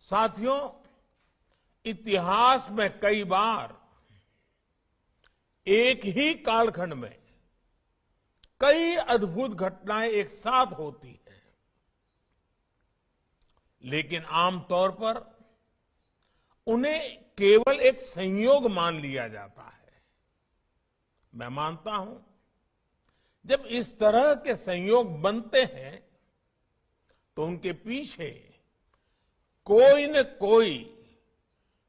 साथियों, इतिहास में कई बार एक ही कालखंड में कई अद्भुत घटनाएं एक साथ होती हैं, लेकिन आमतौर पर उन्हें केवल एक संयोग मान लिया जाता है। मैं मानता हूं, जब इस तरह के संयोग बनते हैं तो उनके पीछे कोई न कोई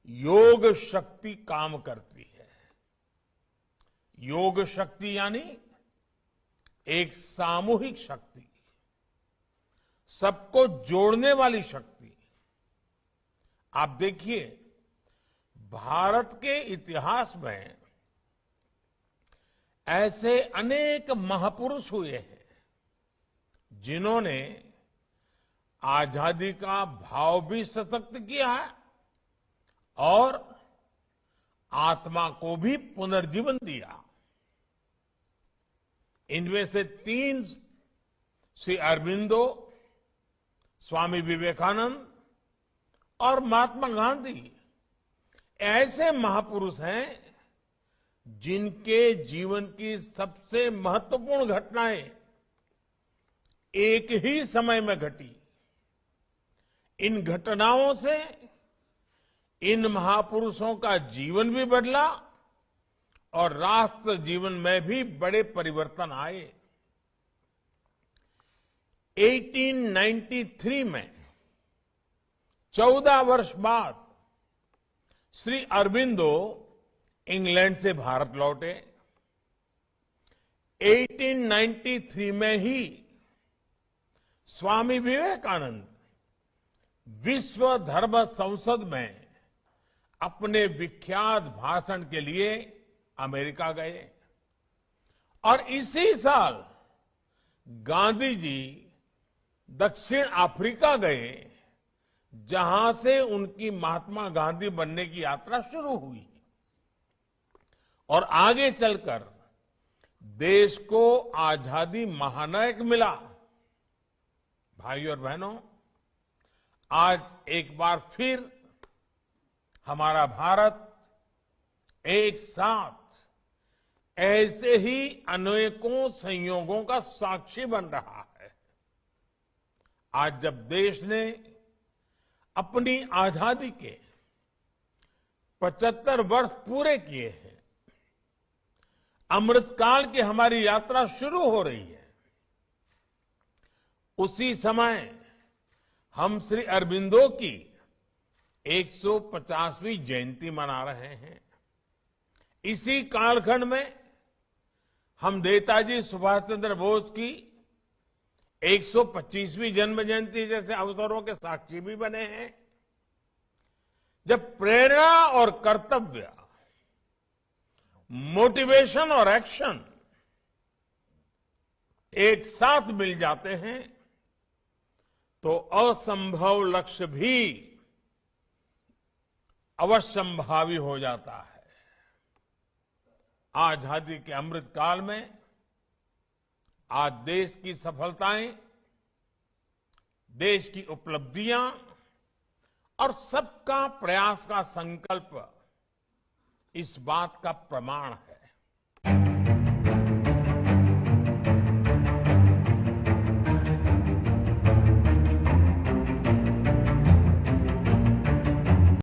योग शक्ति काम करती है। योग शक्ति यानी एक सामूहिक शक्ति, सबको जोड़ने वाली शक्ति। आप देखिए, भारत के इतिहास में ऐसे अनेक महापुरुष हुए हैं जिन्होंने आजादी का भाव भी सशक्त किया है और आत्मा को भी पुनर्जीवन दिया। इनमें से 3 श्री अरबिंदो, स्वामी विवेकानंद और महात्मा गांधी ऐसे महापुरुष हैं जिनके जीवन की सबसे महत्वपूर्ण घटनाएं एक ही समय में घटी। इन घटनाओं से इन महापुरुषों का जीवन भी बदला और राष्ट्र जीवन में भी बड़े परिवर्तन आए। 1893 में 14 वर्ष बाद श्री अरबिंदो इंग्लैंड से भारत लौटे। 1893 में ही स्वामी विवेकानंद विश्व धर्म संसद में अपने विख्यात भाषण के लिए अमेरिका गए और इसी साल गांधी जी दक्षिण अफ्रीका गए, जहां से उनकी महात्मा गांधी बनने की यात्रा शुरू हुई और आगे चलकर देश को आजादी महानायक मिला। भाइयों और बहनों, आज एक बार फिर हमारा भारत एक साथ ऐसे ही अनेकों संयोगों का साक्षी बन रहा है। आज जब देश ने अपनी आजादी के 75 वर्ष पूरे किए हैं, अमृतकाल की हमारी यात्रा शुरू हो रही है, उसी समय हम श्री अरबिंदो की 150वीं जयंती मना रहे हैं। इसी कालखंड में हम नेताजी सुभाष चंद्र बोस की 125वीं जन्म जयंती जैसे अवसरों के साक्षी भी बने हैं। जब प्रेरणा और कर्तव्य, मोटिवेशन और एक्शन एक साथ मिल जाते हैं तो असंभव लक्ष्य भी अवश्यंभावी हो जाता है। आजादी के अमृत काल में आज देश की सफलताएं, देश की उपलब्धियां और सबका प्रयास का संकल्प इस बात का प्रमाण है।